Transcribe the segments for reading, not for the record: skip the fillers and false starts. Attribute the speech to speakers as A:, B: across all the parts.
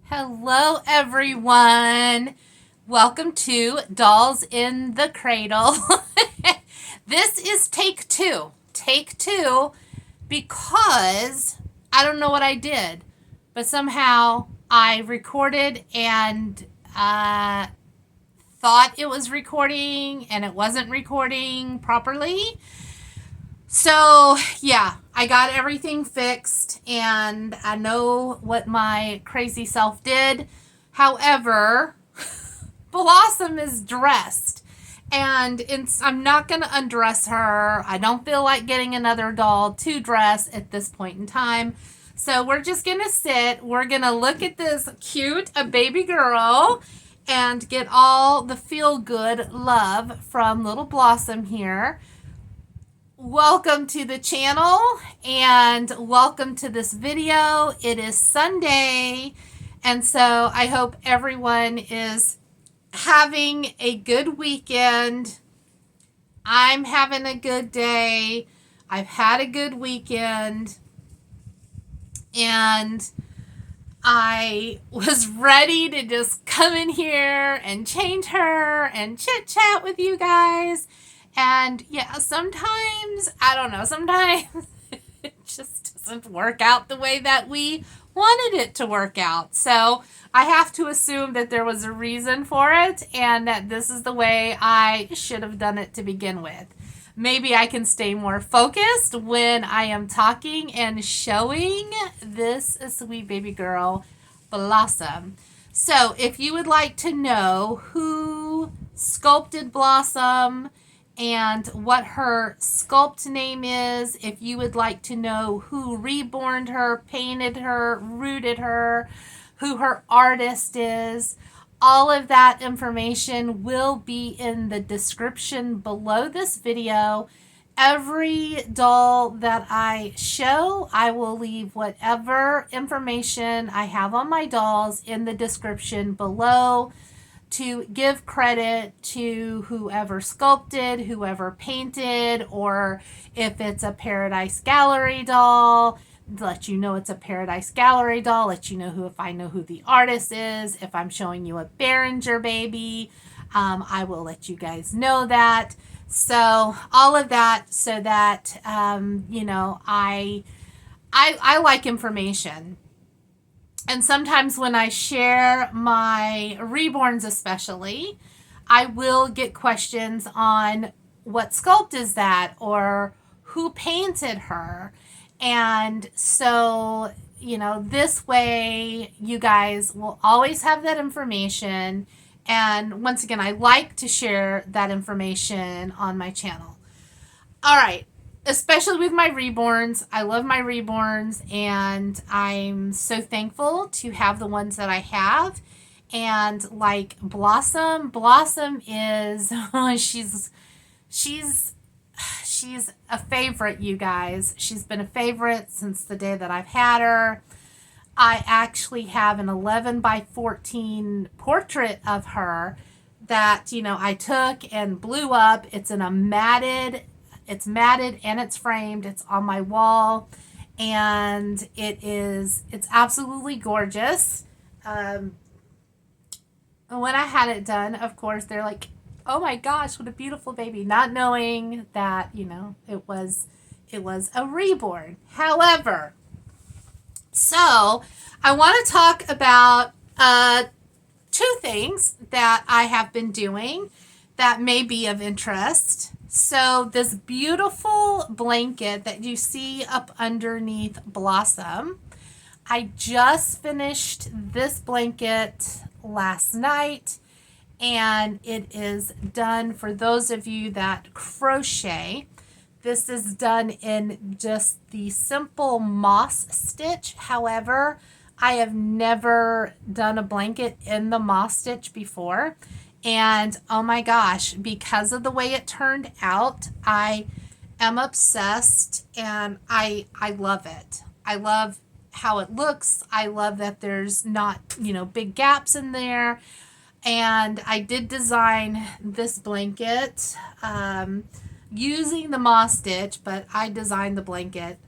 A: Hello, everyone. Welcome to Dolls in the Cradle. This is take two. Take two because I don't know what I did, but somehow I recorded and thought it was recording and it wasn't recording properly. So, yeah, I got everything fixed and I know what my crazy self did. However, Blossom is dressed and I'm not going to undress her. I don't feel like getting another doll to dress at this point in time. So, we're just going to sit. We're going to look at this cute baby girl and get all the feel good love from little Blossom here. Welcome to the channel and welcome to this video. It is Sunday, and so I hope everyone is having a good weekend. I'm having a good day. I've had a good weekend, and I was ready to just come in here and change her and chit chat with you guys. And yeah, sometimes, I don't know, sometimes it just doesn't work out the way that we wanted it to work out. So I have to assume that there was a reason for it and that this is the way I should have done it to begin with. Maybe I can stay more focused when I am talking and showing this sweet baby girl, Blossom. So if you would like to know who sculpted Blossom and what her sculpt name is, if you would like to know who reborned her, painted her, rooted her, who her artist is, all of that information will be in the description below this video. Every doll that I show, I will leave whatever information I have on my dolls in the description below to give credit to whoever sculpted, whoever painted, or if it's a Paradise Gallery doll, let you know it's a Paradise Gallery doll, let you know who, if I know who the artist is. If I'm showing you a Berenguer baby, I will let you guys know that. So all of that so that, you know, I like information. And sometimes when I share my reborns especially, I will get questions on what sculpt is that or who painted her. And so, you know, this way you guys will always have that information. And once again, I like to share that information on my channel. All right. Especially with my reborns. I love my reborns and I'm so thankful to have the ones that I have. And like Blossom is she's a favorite, you guys. She's been a favorite since the day that I've had her. I actually have an 11 by 14 portrait of her that, you know, I took and blew up. It's in a matted and it's framed. It's on my wall and it's absolutely gorgeous. When I had it done, of course, they're like, oh my gosh, what a beautiful baby, not knowing that, you know, it was a reborn. However, so I want to talk about two things that I have been doing that may be of interest. So this beautiful blanket that you see up underneath Blossom, I just finished this blanket last night and it is done. For those of you that crochet, this is done in just the simple moss stitch. However, I have never done a blanket in the moss stitch before. And oh my gosh, because of the way it turned out, I am obsessed and I love it. I love how it looks. I love that there's not, you know, big gaps in there. And I did design this blanket using the moss stitch, but I designed the blanket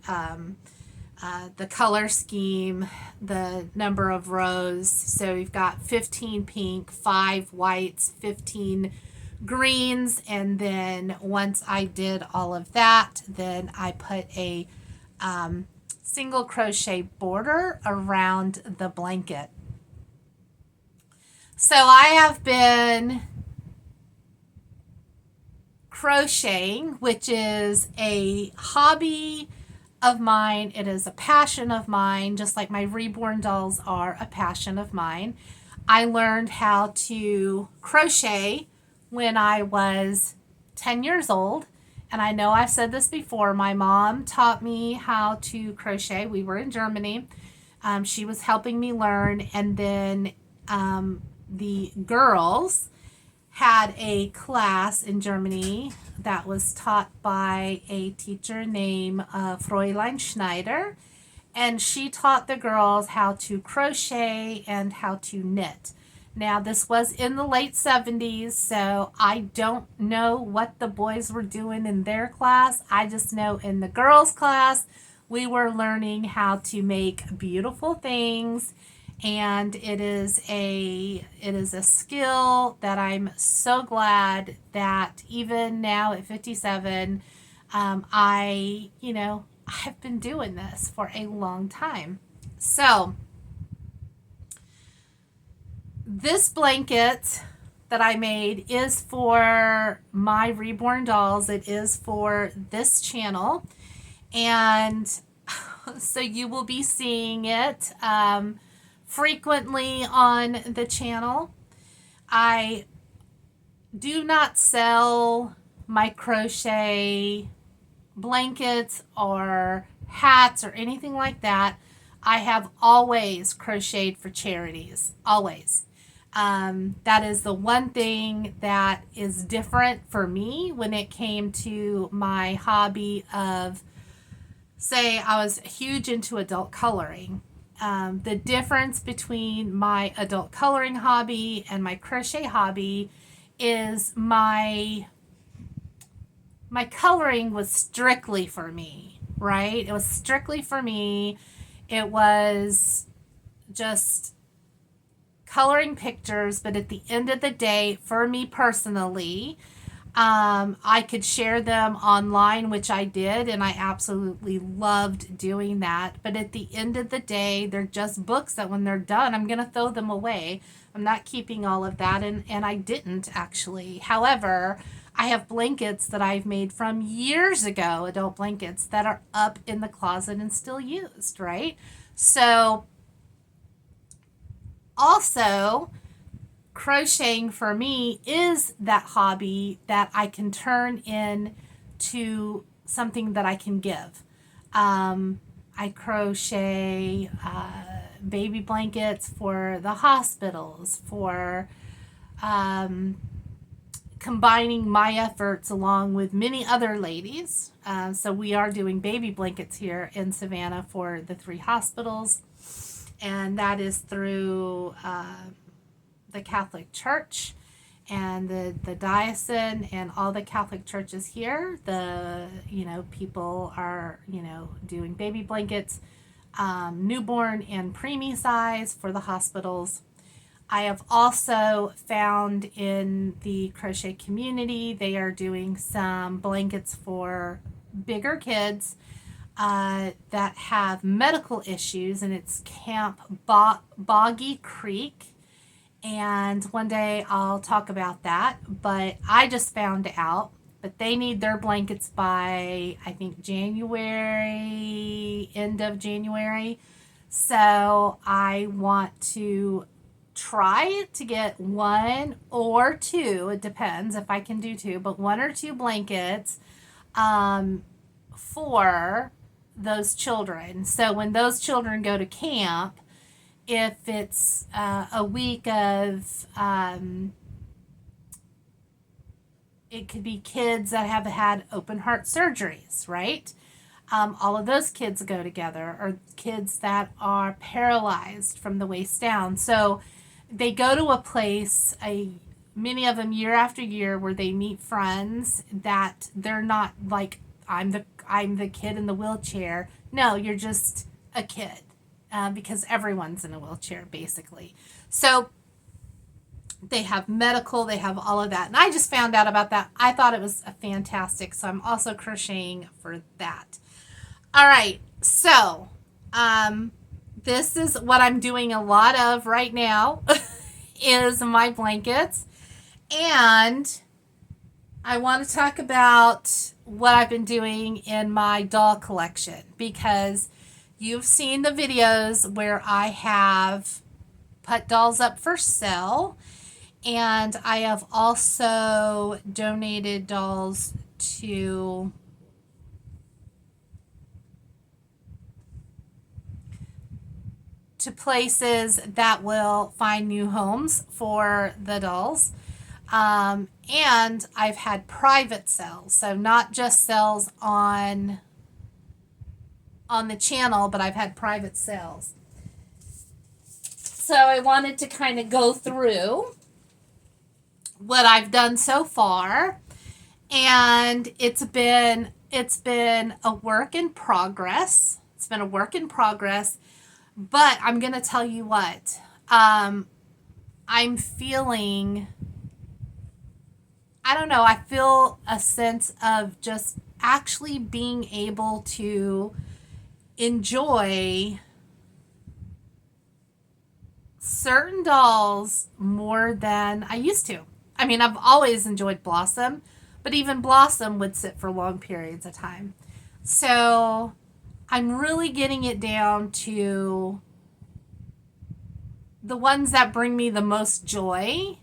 A: the color scheme, the number of rows. So we've got 15 pink, 5 whites, 15 greens, and then once I did all of that, then I put a single crochet border around the blanket. So I have been crocheting, which is a hobby of mine. It is a passion of mine, just like my Reborn dolls are a passion of mine. I learned how to crochet when I was 10 years old. And I know I've said this before. My mom taught me how to crochet. We were in Germany. She was helping me learn. And then the girls had a class in Germany that was taught by a teacher named Fräulein Schneider, and she taught the girls how to crochet and how to knit. Now, this was in the late 70s, so I don't know what the boys were doing in their class. I just know in the girls' class, we were learning how to make beautiful things, and it is a skill that I'm so glad that even now at 57, I've been doing this for a long time. So this blanket that I made is for my Reborn Dolls. It is for this channel, and so you will be seeing it frequently on the channel. I do not sell my crochet blankets or hats or anything like that. I have always crocheted for charities, always. That is the one thing that is different for me when it came to my hobby of, say, I was huge into adult coloring. The difference between my adult coloring hobby and my crochet hobby is my coloring was strictly for me, right? It was strictly for me. It was just coloring pictures, but at the end of the day, for me personally, I could share them online, which I did, and I absolutely loved doing that. But at the end of the day, they're just books that when they're done, I'm going to throw them away. I'm not keeping all of that, and I didn't actually. However, I have blankets that I've made from years ago, adult blankets, that are up in the closet and still used, right? So, also, crocheting for me is that hobby that I can turn into something that I can give. I crochet baby blankets for the hospitals, for combining my efforts along with many other ladies. So we are doing baby blankets here in Savannah for the 3 hospitals, and that is through the Catholic Church and the diocese and all the Catholic churches here. People are, doing baby blankets, newborn and preemie size for the hospitals. I have also found in the crochet community, they are doing some blankets for bigger kids that have medical issues, and it's Camp Boggy Creek. And one day I'll talk about that, but I just found out that they need their blankets by, I think, January, end of January. So I want to try to get 1 or 2, it depends if I can do 2, but 1 or 2 blankets for those children. So when those children go to camp, if it's a week of, it could be kids that have had open heart surgeries, right? All of those kids go together, or kids that are paralyzed from the waist down. So they go to a place, many of them year after year, where they meet friends that they're not like, I'm the kid in the wheelchair. No, you're just a kid, because everyone's in a wheelchair basically. So they have medical, they have all of that. And I just found out about that. I thought it was fantastic. So I'm also crocheting for that. All right. So this is what I'm doing a lot of right now is my blankets. And I want to talk about what I've been doing in my doll collection, because you've seen the videos where I have put dolls up for sale, and I have also donated dolls to places that will find new homes for the dolls. And I've had private sales, so not just sales on the channel, but I've had private sales. So I wanted to kind of go through what I've done so far, and it's been a work in progress. It's been a work in progress, but I'm gonna tell you what, I'm feeling, I don't know, I feel a sense of just actually being able to enjoy certain dolls more than I used to. I mean, I've always enjoyed Blossom, but even Blossom would sit for long periods of time. So I'm really getting it down to the ones that bring me the most joy,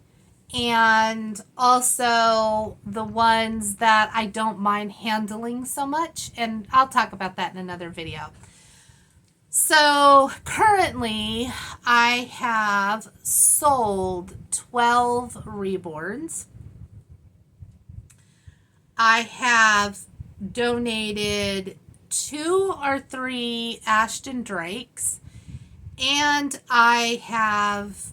A: and also the ones that I don't mind handling so much. And I'll talk about that in another video. So currently I have sold 12 reborns. I have donated 2 or 3 Ashton Drakes, and I have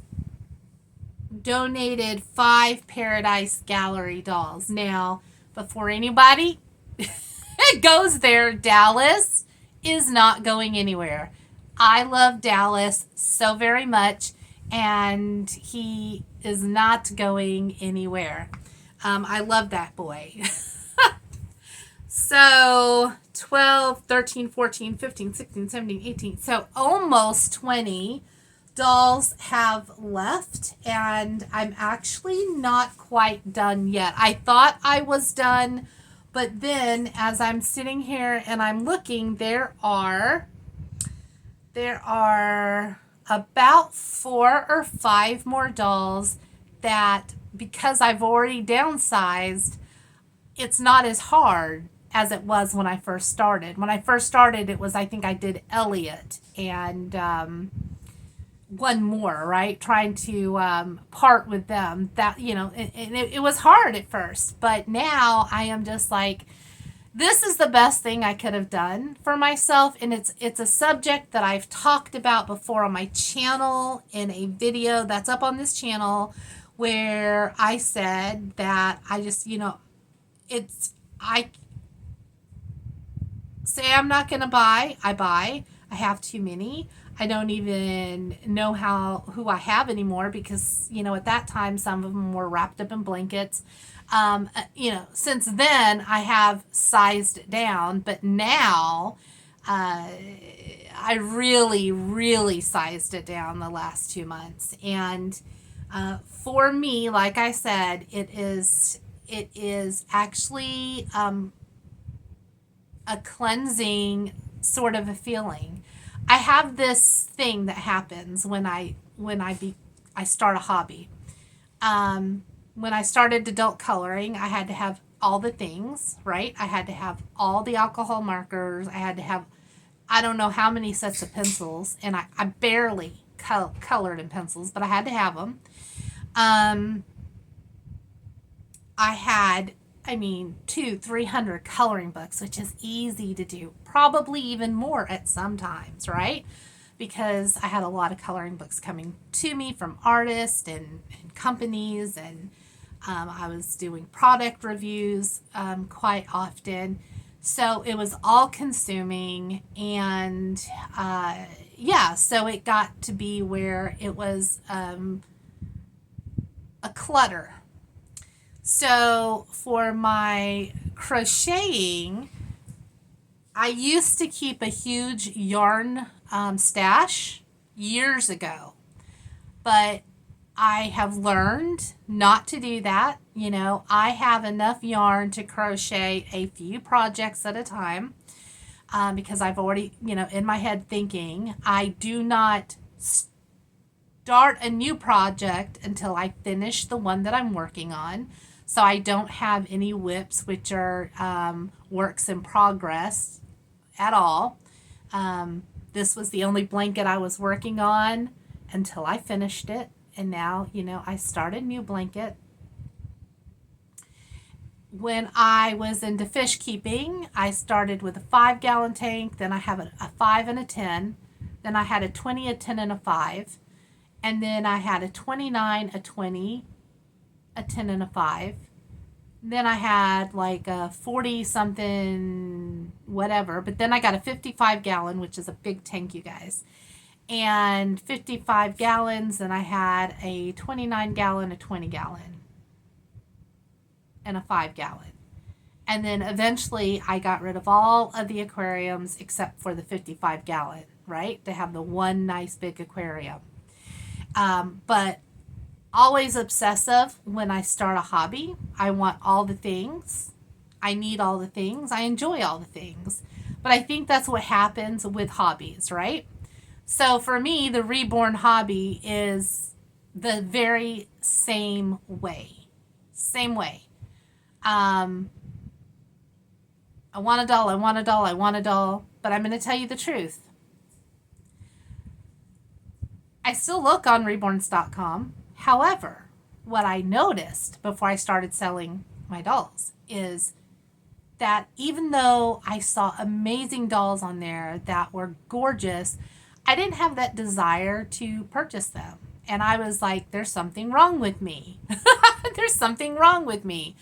A: donated 5 Paradise Gallery dolls. Now, before anybody goes there, Dallas is not going anywhere. I love Dallas so very much, and he is not going anywhere. I love that boy. So 12, 13, 14, 15, 16, 17, 18. So almost 20 dolls have left, and I'm actually not quite done yet. I thought I was done, but then as I'm sitting here and I'm looking, there are about 4 or 5 more dolls that, because I've already downsized, it's not as hard as it was when I first started. When I first started, it was, I think I did Elliot and one more, right? Trying to part with them. That, you know, it was hard at first, but now I am just like, this is the best thing I could have done for myself. And it's a subject that I've talked about before on my channel in a video that's up on this channel, where I said that I just, you know, I say I'm not going to buy, I buy. I have too many. I don't even know who I have anymore, because, you know, at that time, some of them were wrapped up in blankets. You know, since then I have sized it down, but now, I really sized it down the last 2 months. And, for me, like I said, it is actually, a cleansing sort of a feeling. I have this thing that happens when I start a hobby. When I started adult coloring, I had to have all the things, right? I had to have all the alcohol markers. I had to have, I don't know how many sets of pencils, and I barely colored in pencils, but I had to have them. I had, 200-300 coloring books, which is easy to do. Probably even more at some times, right? Because I had a lot of coloring books coming to me from artists and companies, and I was doing product reviews quite often. So it was all consuming. And yeah, so it got to be where it was a clutter. So for my crocheting, I used to keep a huge yarn stash years ago, but I have learned not to do that. You know, I have enough yarn to crochet a few projects at a time because I've already, you know, in my head thinking I do not start a new project until I finish the one that I'm working on. So I don't have any whips, which are works in progress at all. This was the only blanket I was working on until I finished it. And now, you know, I started a new blanket. When I was into fish keeping, I started with a 5-gallon tank. Then I have a 5 and a 10. Then I had a 20, a 10, and a 5. And then I had a 29, a 20, a 10, and a 5. Then I had like a 40 something, whatever. But then I got a 55-gallon, which is a big tank, you guys. And 55 gallons. And I had a 29-gallon, a 20-gallon, and a 5-gallon. And then eventually I got rid of all of the aquariums except for the 55-gallon, right? To have the one nice big aquarium. But always obsessive when I start a hobby. I want all the things. I need all the things. I enjoy all the things. But I think that's what happens with hobbies, right? So for me, the Reborn hobby is the very same way. Same way. I want a doll, I want a doll, I want a doll. But I'm going to tell you the truth. I still look on reborns.com. However, what I noticed before I started selling my dolls is that even though I saw amazing dolls on there that were gorgeous, I didn't have that desire to purchase them. And I was like, there's something wrong with me. There's something wrong with me.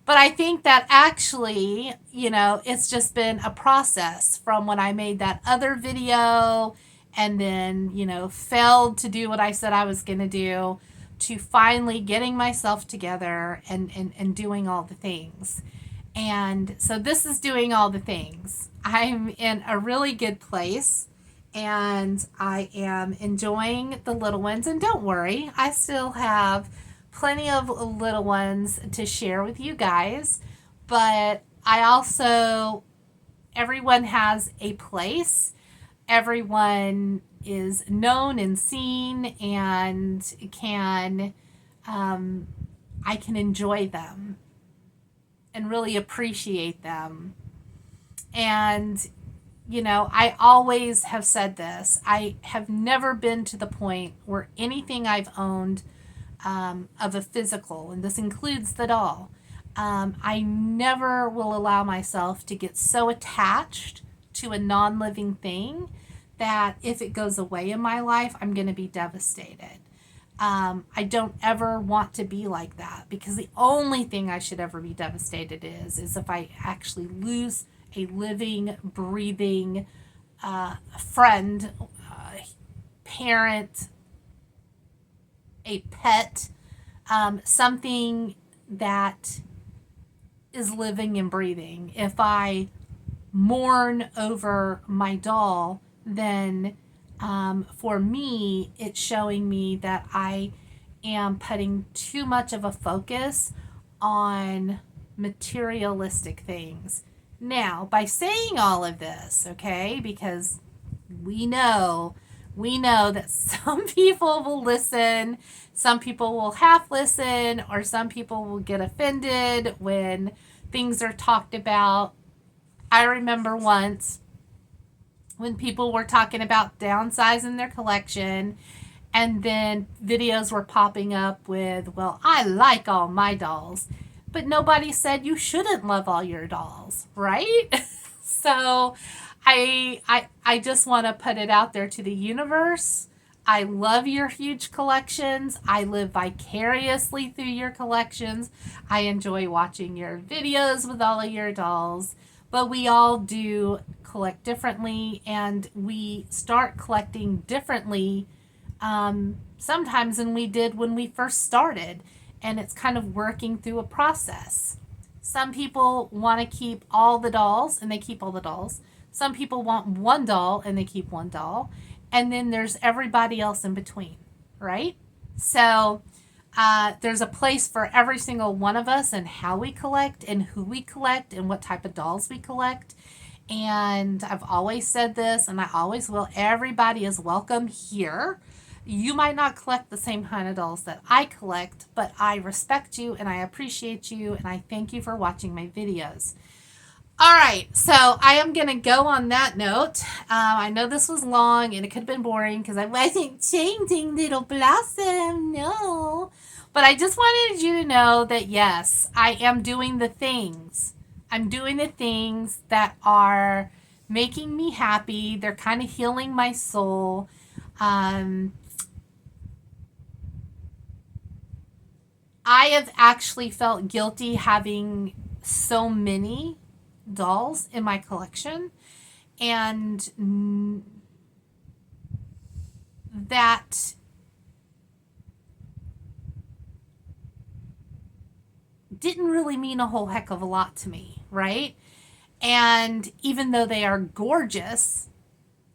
A: But I think that actually, you know, it's just been a process from when I made that other video and then, you know, failed to do what I said I was going to do, to finally getting myself together and doing all the things. And so this is doing all the things. I'm in a really good place and I am enjoying the little ones. And don't worry, I still have plenty of little ones to share with you guys. But I also, everyone has a place. Everyone is known and seen and can, I can enjoy them and really appreciate them. And, you know, I always have said this. I have never been to the point where anything I've owned of a physical, and this includes the doll, I never will allow myself to get so attached to a non-living thing that if it goes away in my life, I'm going to be devastated. I don't ever want to be like that, because the only thing I should ever be devastated is if I actually lose a living, breathing friend, parent, a pet, something that is living and breathing. If I mourn over my doll, then for me, it's showing me that I am putting too much of a focus on materialistic things. Now, by saying all of this, okay, because we know that some people will listen, some people will half listen, or some people will get offended when things are talked about. I remember once when people were talking about downsizing their collection, and then videos were popping up with, well, I like all my dolls, but nobody said you shouldn't love all your dolls, right? So I just want to put it out there to the universe. I love your huge collections. I live vicariously through your collections. I enjoy watching your videos with all of your dolls. but we all do collect differently, and we start collecting differently sometimes than we did when we first started, and it's kind of working through a process. Some people want to keep all the dolls and they keep all the dolls. Some people want one doll and they keep one doll. And then there's everybody else in between, right? So there's a place for every single one of us and how we collect and who we collect and what type of dolls we collect. And I've always said this, and I always will, everybody is welcome here. You might not collect the same kind of dolls that I collect, but I respect you and I appreciate you and I thank you for watching my videos. All right, so I am going to go on that note. I know this was long and it could have been boring because I wasn't changing Little Blossom, no. But I just wanted you to know that yes, I am doing the things. I'm doing the things that are making me happy. They're kind of healing my soul. I have actually felt guilty having so many dolls in my collection, and that didn't really mean a whole heck of a lot to me, right? And even though they are gorgeous,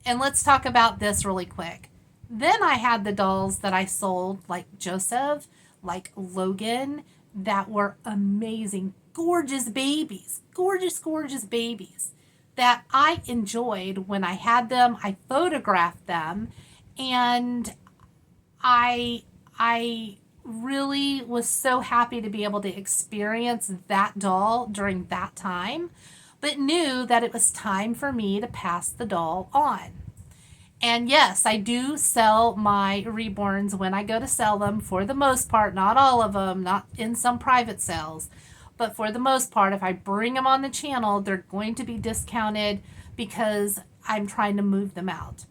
A: and let's talk about this really quick. Then I had the dolls that I sold, like Joseph, like Logan, that were amazing, gorgeous babies, gorgeous babies that I enjoyed when I had them. I photographed them, and I really was so happy to be able to experience that doll during that time, but knew that it was time for me to pass the doll on. And yes, I do sell my reborns when I go to sell them, for the most part, not all of them, not in some private sales, but for the most part, if I bring them on the channel, they're going to be discounted because I'm trying to move them out.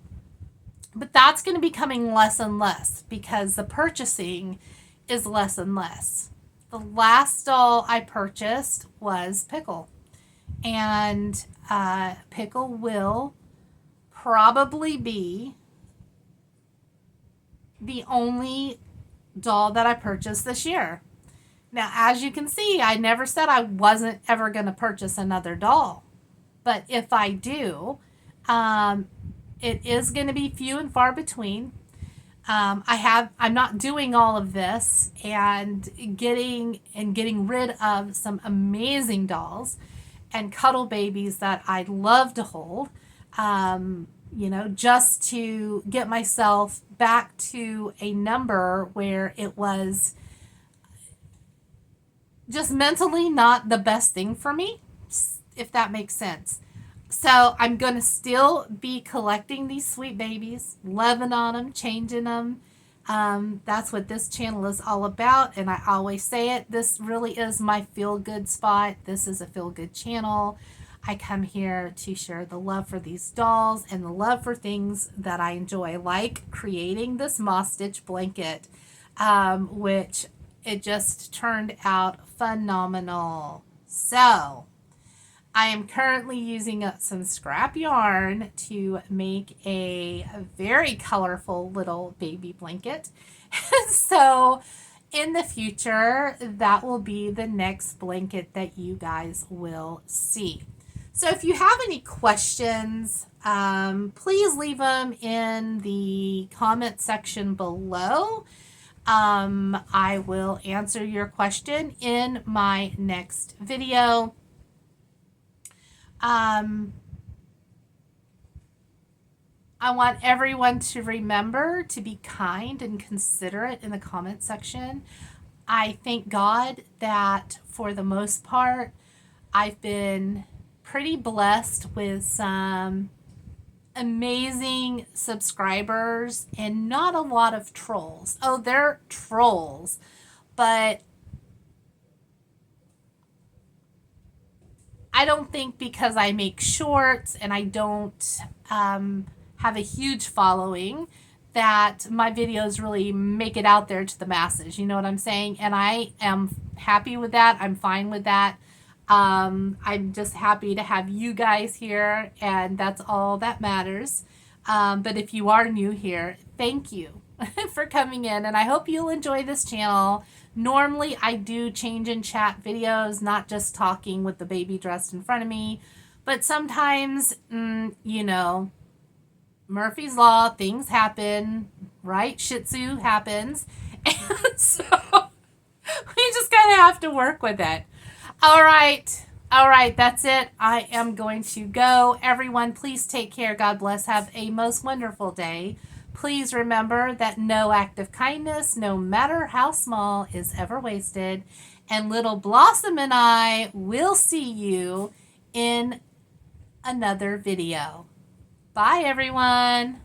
A: But that's going to be coming less and less because the purchasing is less and less. The last doll I purchased was Pickle. And Pickle will probably be the only doll that I purchased this year. Now, as you can see, I never said I wasn't ever going to purchase another doll. But if I do, it is going to be few and far between. I'm not doing all of this and getting rid of some amazing dolls and cuddle babies that I'd love to hold, just to get myself back to a number where it was just mentally not the best thing for me, if that makes sense. So I'm going to still be collecting these sweet babies, loving on them, changing them. That's what this channel is all about. And I always say it, this really is my feel-good spot. This is a feel-good channel. I come here to share the love for these dolls and the love for things that I enjoy, like creating this moss stitch blanket, which it just turned out phenomenal. So I am currently using some scrap yarn to make a very colorful little baby blanket. So in the future, that will be the next blanket that you guys will see. So if you have any questions, please leave them in the comment section below. I will answer your question in my next video. I want everyone to remember to be kind and considerate in the comment section. I thank God that for the most part, I've been pretty blessed with some amazing subscribers and not a lot of trolls. Oh, they're trolls, but I don't think because I make shorts and I don't have a huge following that my videos really make it out there to the masses. You know what I'm saying? And I am happy with that. I'm fine with that. I'm just happy to have you guys here, and that's all that matters. But if you are new here, thank you for coming in, and I hope you'll enjoy this channel. Normally, I do change and chat videos, not just talking with the baby dressed in front of me, but sometimes, you know, Murphy's Law, things happen, right? Shih Tzu happens, and so we just kind of have to work with it. All right. All right, that's it. I am going to go. Everyone, please take care. God bless. Have a most wonderful day. Please remember that no act of kindness, no matter how small, is ever wasted. And little Blossom and I will see you in another video. Bye, everyone.